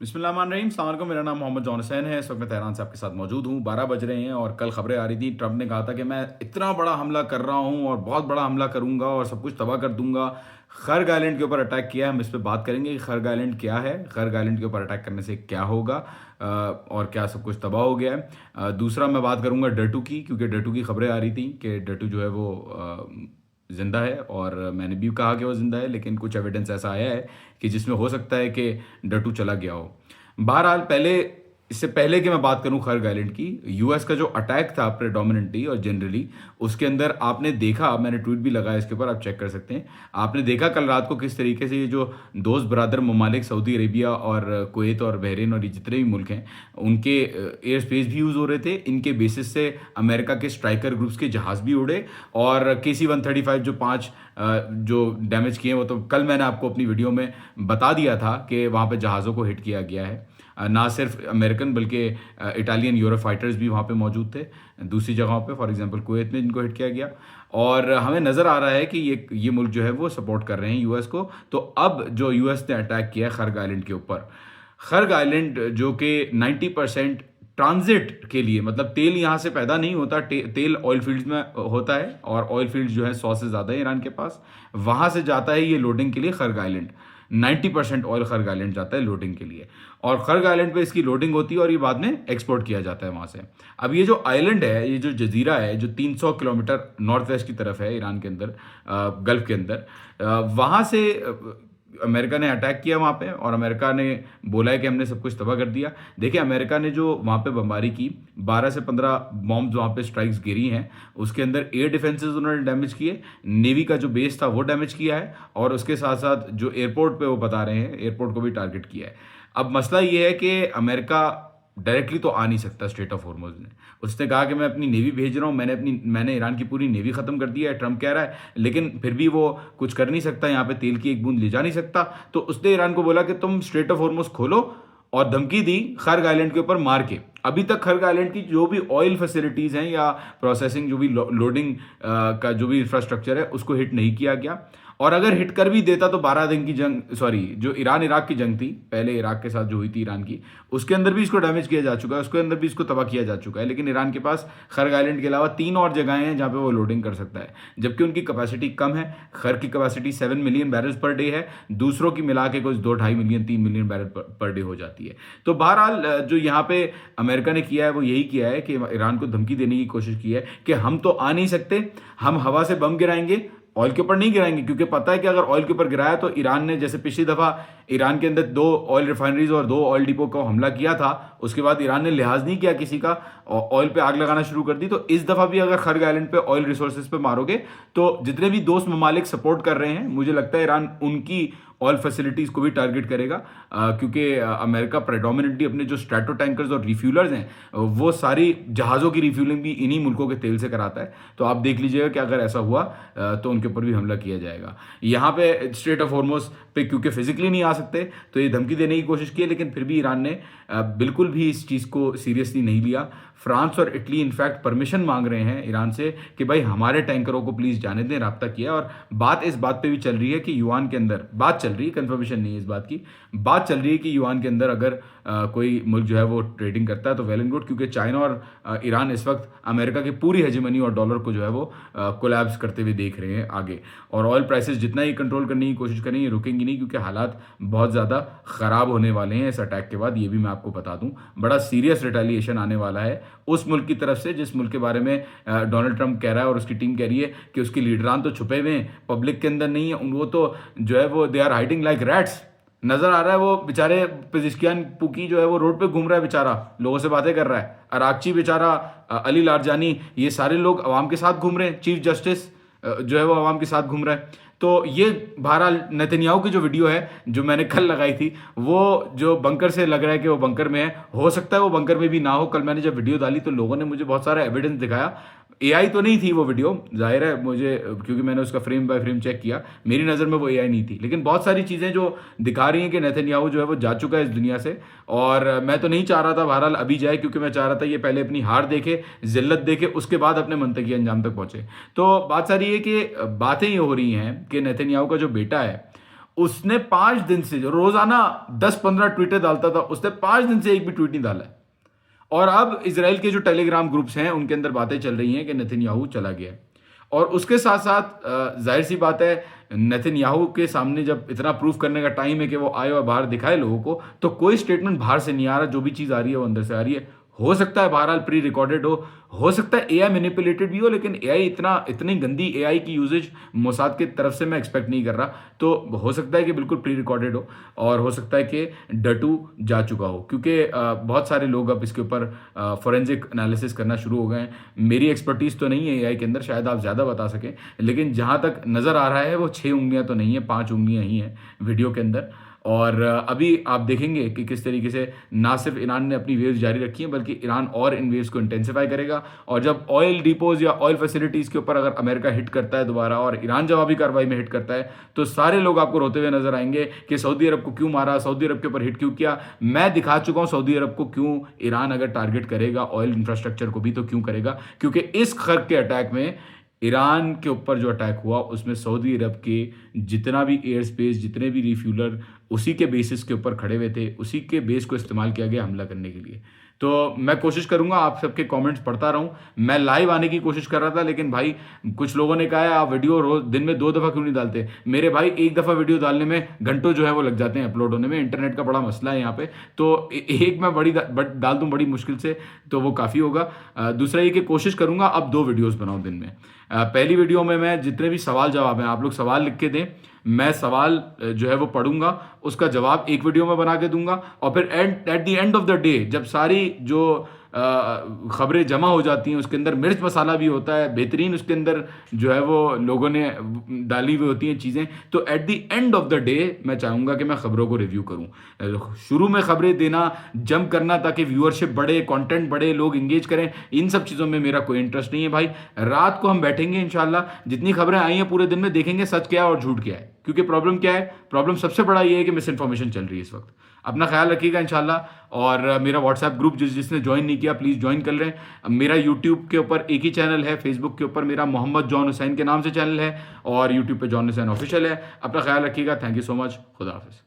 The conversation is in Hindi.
बिस्मिल्लाहिर्रहमानिर्रहीम। अस्सलाम वालेकुम। मेरा नाम मोहम्मद जॉन हुसैन है। इस वक्त मैं तेहरान से आपके साथ मौजूद हूँ। 12 बज रहे हैं और कल खबरें आ रही थी। ट्रंप ने कहा था कि मैं इतना बड़ा हमला कर रहा हूँ और बहुत बड़ा हमला करूँगा और सब कुछ तबाह कर दूंगा। खर्ग आइलैंड के ऊपर अटैक किया है। हम इस पर बात करेंगे कि खर्ग आइलैंड क्या है, खर्ग आइलैंड के ऊपर अटैक करने से क्या होगा और क्या सब कुछ तबाह हो गया है। दूसरा मैं बात करूँगा डटू की, क्योंकि डटू की खबरें आ रही थी कि डटू जो है वो ज़िंदा है और मैंने भी कहा कि वो ज़िंदा है, लेकिन कुछ एविडेंस ऐसा आया है कि जिसमें हो सकता है कि डटू चला गया हो। बहरहाल पहले इससे पहले कि मैं बात करूं खर्ग आइलैंड की, यूएस का जो अटैक था प्रेडोमिनेंटली और जनरली, उसके अंदर आपने देखा, मैंने ट्वीट भी लगाया इसके ऊपर, आप चेक कर सकते हैं। आपने देखा कल रात को किस तरीके से ये जो दोस्त बरादर ममालिक सऊदी अरेबिया और कुवैत और बहरीन और ये जितने भी मुल्क हैं, उनके एयर स्पेस भी यूज़ हो रहे थे। इनके बेसिस से अमेरिका के स्ट्राइकर ग्रुप्स के जहाज़ भी उड़े और KC-135 जो 5 जो डैमेज किए हैं, वो तो कल मैंने आपको अपनी वीडियो में बता दिया था कि वहाँ पे जहाज़ों को हिट किया गया है। ना सिर्फ अमेरिकन बल्कि इटालियन यूरो फाइटर्स भी वहाँ पे मौजूद थे दूसरी जगहों पे, फॉर एग्जांपल कुवैत में जिनको हिट किया गया। और हमें नज़र आ रहा है कि ये मुल्क जो है वो सपोर्ट कर रहे हैं यूएस को। तो अब जो यूएस ने अटैक किया है खर्ग आइलैंड के ऊपर, खर्ग आइलैंड जो कि 90% ट्रांजिट के लिए, मतलब तेल यहाँ से पैदा नहीं होता, तेल ऑयल फील्ड्स में होता है और ऑयल फील्ड्स जो है 100 से ज़्यादा है ईरान के पास, वहाँ से जाता है ये लोडिंग के लिए खर्ग आइलैंड। 90% ऑयल खर्ग आइलैंड जाता है लोडिंग के लिए और खर्ग आइलैंड पे इसकी लोडिंग होती है और ये बाद में एक्सपोर्ट किया जाता है वहाँ से। अब ये जो आइलैंड है, ये जो जजीरा है जो 300 किलोमीटर नॉर्थ वेस्ट की तरफ है ईरान के अंदर, गल्फ के अंदर, वहाँ से अमेरिका ने अटैक किया वहाँ पे और अमेरिका ने बोला है कि हमने सब कुछ तबाह कर दिया। देखिए, अमेरिका ने जो वहाँ पे बमबारी की, 12 से 15 बॉम्ब्स वहाँ पे स्ट्राइक्स गिरी हैं। उसके अंदर एयर डिफेंसेस उन्होंने डैमेज किए, नेवी का जो बेस था वो डैमेज किया है और उसके साथ साथ जो एयरपोर्ट पे वो बता रहे हैं, एयरपोर्ट को भी टारगेट किया है। अब मसला ये है कि अमेरिका डायरेक्टली तो आ नहीं सकता स्ट्रेट ऑफ हॉर्मुज़ में। उसने कहा कि मैं अपनी नेवी भेज रहा हूँ, मैंने ईरान की पूरी नेवी ख़त्म कर दिया है, ट्रंप कह रहा है, लेकिन फिर भी वो कुछ कर नहीं सकता, यहाँ पे तेल की एक बूंद ले जा नहीं सकता। तो उसने ईरान को बोला कि तुम स्ट्रेट ऑफ हॉर्मुज़ खोलो और धमकी दी खर्ग आइलैंड के ऊपर मार के। अभी तक खर्ग आइलैंड की जो भी ऑयल फैसिलिटीज़ हैं या प्रोसेसिंग जो भी लोडिंग का जो भी इंफ्रास्ट्रक्चर है उसको हिट नहीं किया गया। और अगर हिट कर भी देता तो 12 दिन की जंग, सॉरी, जो ईरान इराक की जंग थी पहले इराक के साथ जो हुई थी ईरान की, उसके अंदर भी इसको डैमेज किया जा चुका है, उसके अंदर भी इसको तबाह किया जा चुका है। लेकिन ईरान के पास खर्ग आइलैंड के अलावा 3 और जगहें हैं जहां पे वो लोडिंग कर सकता है, जबकि उनकी कैपेसिटी कम है। खर्ग की capacity 7 million barrels per day है, दूसरों की मिला के कुछ 2-2.5 million 3 million barrel per day हो जाती है। तो बहरहाल जो यहाँ पे अमेरिका ने किया है वो यही किया है कि ईरान को धमकी देने की कोशिश की है कि हम तो आ नहीं सकते, हम हवा से बम गिराएंगे, ऑयल के ऊपर नहीं गिराएंगे, क्योंकि पता है कि अगर ऑयल के ऊपर गिराया तो ईरान ने, जैसे पिछली दफा ईरान के अंदर 2 ऑयल रिफाइनरीज और 2 ऑयल डिपो को हमला किया था, उसके बाद ईरान ने लिहाज नहीं किया किसी का, ऑयल पे आग लगाना शुरू कर दी। तो इस दफा भी अगर खर्ग आइलैंड पे ऑयल रिसोर्सेज पे मारोगे तो जितने भी दोस्त ममालिक सपोर्ट कर रहे हैं, मुझे लगता है ईरान उनकी ऑयल फैसिलिटीज़ को भी टारगेट करेगा, क्योंकि अमेरिका प्रेडोमिनेटली अपने जो स्ट्रैटो टैंकर्स और रिफ्यूलर्स हैं, वो सारी जहाज़ों की रिफ्यूलिंग भी इन्हीं मुल्कों के तेल से कराता है। तो आप देख लीजिएगा कि अगर ऐसा हुआ तो उनके ऊपर भी हमला किया जाएगा। यहाँ पे स्ट्रेट ऑफ हॉर्मुज़ पे क्योंकि फिजिकली नहीं आ सकते तो ये धमकी देने की कोशिश की है, लेकिन फिर भी ईरान ने बिल्कुल भी इस चीज़ को सीरियसली नहीं लिया। फ्रांस और इटली इनफैक्ट परमिशन मांग रहे हैं ईरान से कि भाई हमारे टैंकरों को प्लीज़ जाने दें, राब्ता किया। और बात इस बात पे भी चल रही है कि युआन के अंदर बात चल रही है, कंफर्मेशन नहीं है इस बात की, बात चल रही है कि युआन के अंदर अगर कोई मुल्क जो है वो ट्रेडिंग करता है तो वेल एंड गुड, क्योंकि चाइना और ईरान इस वक्त अमेरिका की पूरी हेजेमनी और डॉलर को जो है वो कोलैप्स करते हुए देख रहे हैं आगे। और ऑयल प्राइसेस जितना ही कंट्रोल करने की कोशिश करेंगे, रुकेंगी नहीं, क्योंकि हालात बहुत ज़्यादा ख़राब होने वाले हैं इस अटैक के बाद। ये भी मैं आपको बता दूं, बड़ा सीरियस रिटेलिएशन आने वाला है उस मुल्क की तरफ से जिस मुल्क के बारे में डोनाल्ड ट्रंप कह रहा है और उसकी टीम कह रही है कि उसकी लीडरान तो छुपे हुए हैं, पब्लिक के अंदर नहीं है, वो तो जो है वो they are hiding like rats. नजर आ रहा है वो बेचारे पेजिशकियान पुकी जो है वो रोड पे घूम रहा है, बेचारा लोगों से बातें कर रहा है। अराकची बेचारा, अली लारजानी, ये सारे लोग अवाम के साथ घूम रहे हैं। चीफ जस्टिस जो है वो अवाम के साथ घूम रहा है। तो ये बहरहाल नेतन्याहू की जो वीडियो है जो मैंने कल लगाई थी, वो जो बंकर से लग रहा है कि वो बंकर में है, हो सकता है वो बंकर में भी ना हो। कल मैंने जब वीडियो डाली तो लोगों ने मुझे बहुत सारा एविडेंस दिखाया। एआई तो नहीं थी वो वीडियो, जाहिर है मुझे, क्योंकि मैंने उसका फ्रेम बाय फ्रेम चेक किया, मेरी नज़र में वो एआई नहीं थी, लेकिन बहुत सारी चीज़ें जो दिखा रही हैं कि नेतन्याहू जो है वो जा चुका है इस दुनिया से। और मैं तो नहीं चाह रहा था बहरहाल अभी जाए, क्योंकि मैं चाह रहा था ये पहले अपनी हार देखे, जिल्लत देखे, उसके बाद अपने मंतकी अंजाम तक पहुंचे। तो बात सारी है कि बातें ये हो रही हैं कि नेतन्याहू का जो बेटा है उसने 5 दिन से, जो रोजाना 10-15 ट्वीटें डालता था, उसने 5 दिन से एक भी ट्वीट नहीं डाला है। और अब इजराइल के जो टेलीग्राम ग्रुप्स हैं उनके अंदर बातें चल रही हैं कि नेतन्याहू चला गया है। और उसके साथ साथ जाहिर सी बात है, नेतन्याहू के सामने जब इतना प्रूफ करने का टाइम है कि वो आए और बाहर दिखाए लोगों को, तो कोई स्टेटमेंट बाहर से नहीं आ रहा। जो भी चीज़ आ रही है वो अंदर से आ रही है। हो सकता है बहरहाल प्री रिकॉर्डेड हो सकता है एआई मैनिपुलेटेड भी हो, लेकिन एआई इतनी गंदी एआई की यूजेज मोसाद की तरफ से मैं एक्सपेक्ट नहीं कर रहा। तो हो सकता है कि बिल्कुल प्री रिकॉर्डेड हो, और हो सकता है कि डटू जा चुका हो, क्योंकि बहुत सारे लोग अब इसके ऊपर फोरेंसिक एनालिसिस करना शुरू हो गए हैं। मेरी एक्सपर्टीज़ तो नहीं है एआई के अंदर, शायद आप ज़्यादा बता सकें, लेकिन जहाँ तक नज़र आ रहा है वो 6 उंगलियाँ तो नहीं है, 5 उंगलियाँ ही हैं वीडियो के अंदर। और अभी आप देखेंगे कि किस तरीके से ना सिर्फ ईरान ने अपनी वेव्स जारी रखी हैं, बल्कि ईरान और इन वेव्स को इंटेंसिफाई करेगा। और जब ऑयल डिपोज या ऑयल फैसिलिटीज़ के ऊपर अगर अमेरिका हिट करता है दोबारा, और ईरान जवाबी कार्रवाई में हिट करता है, तो सारे लोग आपको रोते हुए नजर आएंगे कि सऊदी अरब को क्यों मारा, सऊदी अरब के ऊपर हिट क्यों किया। मैं दिखा चुका हूं सऊदी अरब को क्यों ईरान अगर टारगेट करेगा ऑयल इंफ्रास्ट्रक्चर को भी, तो क्यों करेगा, क्योंकि इस खर्क के अटैक में, ईरान के ऊपर जो अटैक हुआ, उसमें सऊदी अरब के जितना भी एयर स्पेस, जितने भी रिफ्यूलर उसी के बेसिस के ऊपर खड़े हुए थे, उसी के बेस को इस्तेमाल किया गया हमला करने के लिए। तो मैं कोशिश करूंगा, आप सबके कमेंट्स पढ़ता रहूं। मैं लाइव आने की कोशिश कर रहा था, लेकिन भाई कुछ लोगों ने कहा है आप वीडियो रोज दिन में 2 दफ़ा क्यों नहीं डालते। मेरे भाई एक दफ़ा वीडियो डालने में घंटों जो है वो लग जाते हैं अपलोड होने में। इंटरनेट का बड़ा मसला है यहाँ पे, तो एक मैं डाल दूँ बड़ी मुश्किल से, तो वो काफ़ी होगा। दूसरा ये कि कोशिश करूंगा अब 2 वीडियोस बनाऊं दिन में। पहली वीडियो में मैं जितने भी सवाल जवाब हैं, आप लोग सवाल लिख के दें, मैं सवाल जो है वो पढ़ूंगा, उसका जवाब एक वीडियो में बना के दूंगा। और फिर at the end of the day, जब सारी जो खबरें जमा हो जाती हैं, उसके अंदर मिर्च मसाला भी होता है, बेहतरीन उसके अंदर जो है वो लोगों ने डाली हुई होती हैं चीज़ें, तो at the end of the day मैं चाहूँगा कि मैं खबरों को रिव्यू करूँ। शुरू में खबरें देना, जंप करना ताकि व्यूअरशिप बढ़े, कंटेंट बढ़े, लोग इंगेज करें, इन सब चीज़ों में मेरा कोई इंटरेस्ट नहीं है भाई। रात को हम बैठेंगे इंशाल्लाह, जितनी खबरें आई हैं पूरे दिन में देखेंगे सच क्या है और झूठ क्या है। क्योंकि प्रॉब्लम क्या है, प्रॉब्लम सबसे बड़ा ये है कि मिस इन्फॉर्मेशन चल रही है इस वक्त। अपना ख्याल रखिएगा इंशाल्लाह। और मेरा व्हाट्सएप ग्रुप जिसने ज्वाइन नहीं किया प्लीज़ ज्वाइन कर लें। मेरा यूट्यूब के ऊपर एक ही चैनल है, फेसबुक के ऊपर मेरा मोहम्मद जॉन हुसैन के नाम से चैनल है, और यूट्यूब पे जॉन हुसैन ऑफिशियल है। अपना ख्याल रखिएगा। Thank you so much. खुदा हाफिज़।